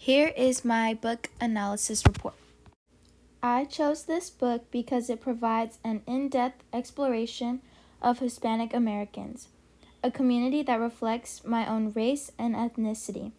Here is my book analysis report. I chose this book because it provides an in-depth exploration of Hispanic Americans, a community that reflects my own race and ethnicity.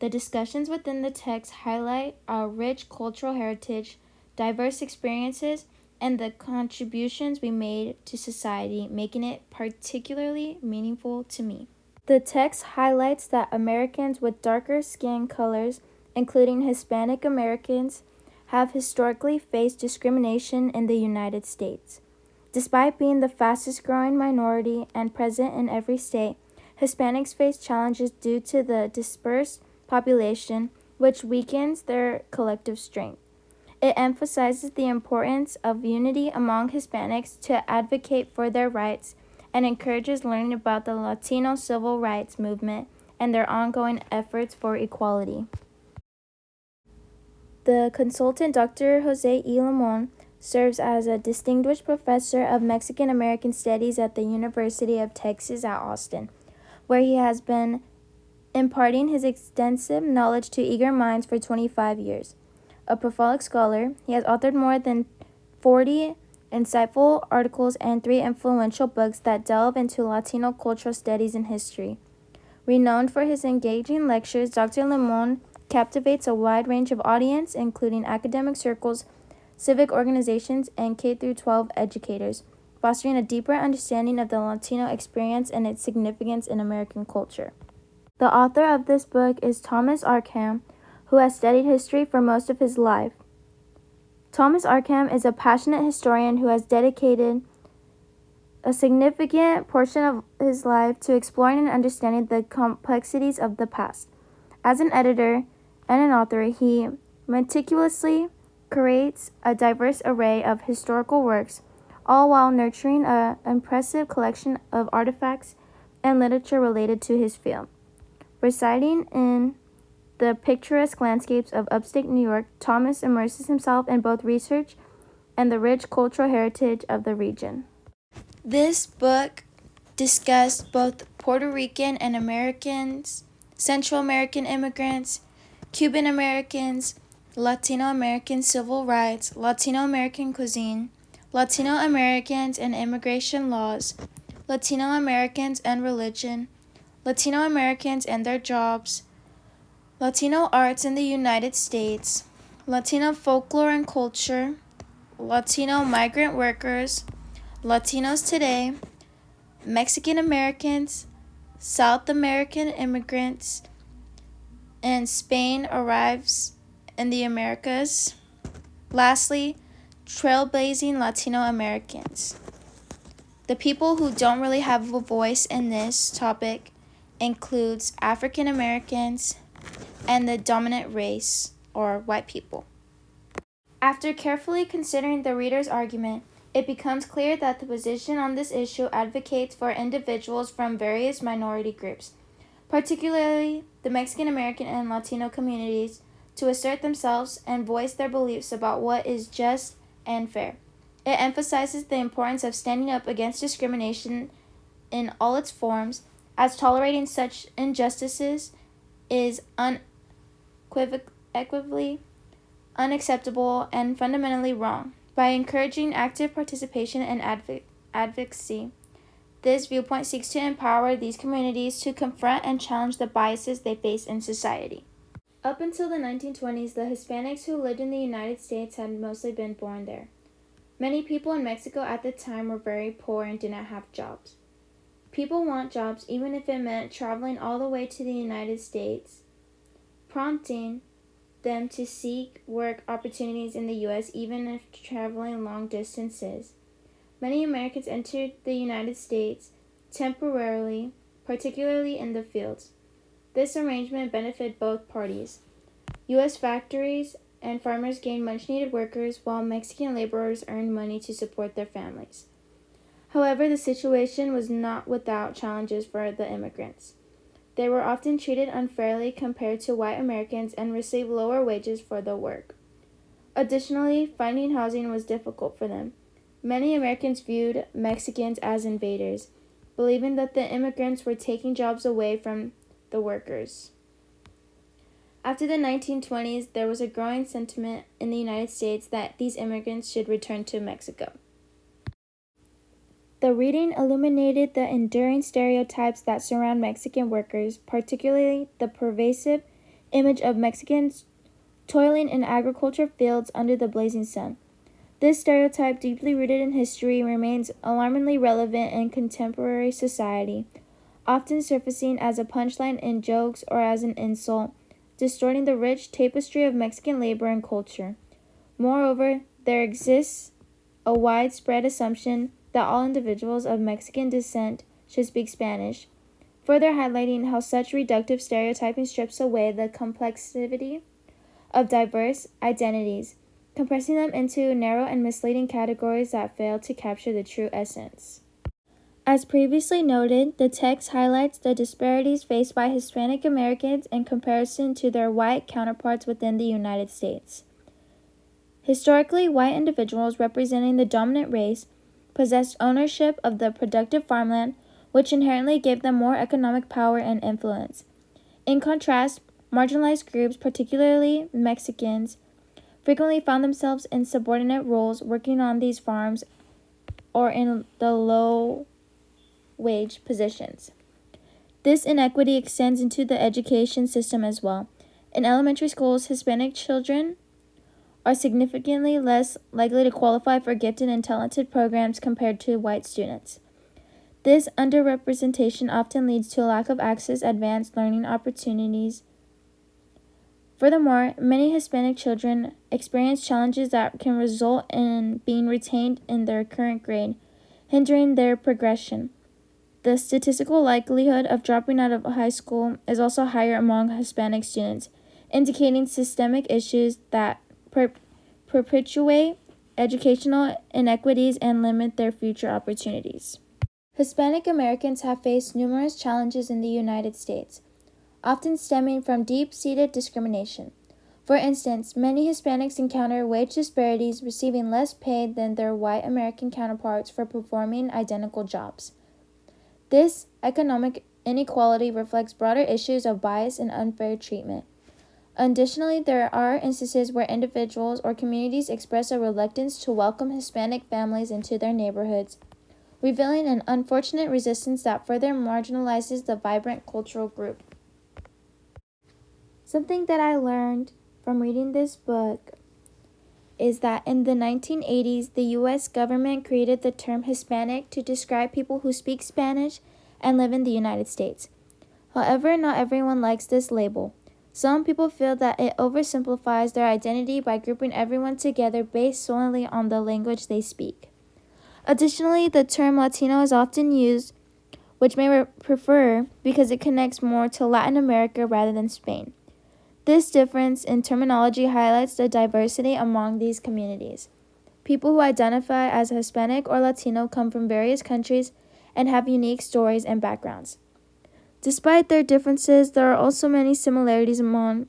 The discussions within the text highlight our rich cultural heritage, diverse experiences, and the contributions we made to society, making it particularly meaningful to me. The text highlights that Americans with darker skin colors, including Hispanic Americans, have historically faced discrimination in the United States. Despite being the fastest growing minority and present in every state, Hispanics face challenges due to the dispersed population, which weakens their collective strength. It emphasizes the importance of unity among Hispanics to advocate for their rights and encourages learning about the Latino civil rights movement and their ongoing efforts for equality. The consultant Dr. Jose E. Limon serves as a distinguished professor of Mexican American Studies at the University of Texas at Austin, where he has been imparting his extensive knowledge to eager minds for 25 years. A prolific scholar, he has authored more than 40 insightful articles and 3 influential books that delve into Latino cultural studies and history. Renowned for his engaging lectures, Dr. Limon captivates a wide range of audience, including academic circles, civic organizations, and K-12 educators, fostering a deeper understanding of the Latino experience and its significance in American culture. The author of this book is Thomas Arkham, who has studied history for most of his life. Thomas Arkham is a passionate historian who has dedicated a significant portion of his life to exploring and understanding the complexities of the past. As an editor and an author, he meticulously curates a diverse array of historical works, all while nurturing an impressive collection of artifacts and literature related to his field. Residing in the picturesque landscapes of upstate New York, Thomas immerses himself in both research and the rich cultural heritage of the region. This book discussed both Puerto Rican and Americans, Central American immigrants, Cuban Americans, Latino American civil rights, Latino American cuisine, Latino Americans and immigration laws, Latino Americans and religion, Latino Americans and their jobs, Latino arts in the United States, Latino folklore and culture, Latino migrant workers, Latinos today, Mexican Americans, South American immigrants, and Spain arrives in the Americas. Lastly, trailblazing Latino Americans. The people who don't really have a voice in this topic includes African Americans and the dominant race, or white people. After carefully considering the reader's argument, it becomes clear that the position on this issue advocates for individuals from various minority groups, particularly the Mexican American and Latino communities, to assert themselves and voice their beliefs about what is just and fair. It emphasizes the importance of standing up against discrimination in all its forms, as tolerating such injustices is unequivocally unacceptable and fundamentally wrong. By encouraging active participation and advocacy, this viewpoint seeks to empower these communities to confront and challenge the biases they face in society. Up until the 1920s, the Hispanics who lived in the United States had mostly been born there. Many people in Mexico at the time were very poor and did not have jobs. People want jobs even if it meant traveling all the way to the United States, prompting them to seek work opportunities in the U.S. even if traveling long distances. Many Americans entered the United States temporarily, particularly in the fields. This arrangement benefited both parties. U.S. factories and farmers gained much-needed workers, while Mexican laborers earned money to support their families. However, the situation was not without challenges for the immigrants. They were often treated unfairly compared to white Americans and received lower wages for their work. Additionally, finding housing was difficult for them. Many Americans viewed Mexicans as invaders, believing that the immigrants were taking jobs away from the workers. After the 1920s, there was a growing sentiment in the United States that these immigrants should return to Mexico. The reading illuminated the enduring stereotypes that surround Mexican workers, particularly the pervasive image of Mexicans toiling in agriculture fields under the blazing sun. This stereotype, deeply rooted in history, remains alarmingly relevant in contemporary society, often surfacing as a punchline in jokes or as an insult, distorting the rich tapestry of Mexican labor and culture. Moreover, there exists a widespread assumption that all individuals of Mexican descent should speak Spanish, further highlighting how such reductive stereotyping strips away the complexity of diverse identities, compressing them into narrow and misleading categories that fail to capture the true essence. As previously noted, the text highlights the disparities faced by Hispanic Americans in comparison to their white counterparts within the United States. Historically, white individuals representing the dominant race possessed ownership of the productive farmland, which inherently gave them more economic power and influence. In contrast, marginalized groups, particularly Mexicans, frequently found themselves in subordinate roles working on these farms or in the low-wage positions. This inequity extends into the education system as well. In elementary schools, Hispanic children are significantly less likely to qualify for gifted and talented programs compared to white students. This underrepresentation often leads to a lack of access to advanced learning opportunities. Furthermore, many Hispanic children experience challenges that can result in being retained in their current grade, hindering their progression. The statistical likelihood of dropping out of high school is also higher among Hispanic students, indicating systemic issues that perpetuate educational inequities and limit their future opportunities. Hispanic Americans have faced numerous challenges in the United States, often stemming from deep-seated discrimination. For instance, many Hispanics encounter wage disparities, receiving less pay than their white American counterparts for performing identical jobs. This economic inequality reflects broader issues of bias and unfair treatment. Additionally, there are instances where individuals or communities express a reluctance to welcome Hispanic families into their neighborhoods, revealing an unfortunate resistance that further marginalizes the vibrant cultural group. Something that I learned from reading this book is that in the 1980s, the U.S. government created the term Hispanic to describe people who speak Spanish and live in the United States. However, not everyone likes this label. Some people feel that it oversimplifies their identity by grouping everyone together based solely on the language they speak. Additionally, the term Latino is often used, which may prefer because it connects more to Latin America rather than Spain. This difference in terminology highlights the diversity among these communities. People who identify as Hispanic or Latino come from various countries and have unique stories and backgrounds. Despite their differences, there are also many similarities among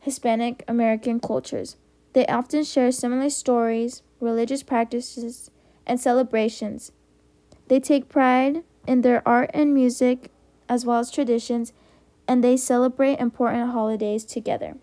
Hispanic American cultures. They often share similar stories, religious practices, and celebrations. They take pride in their art and music, as well as traditions, and they celebrate important holidays together.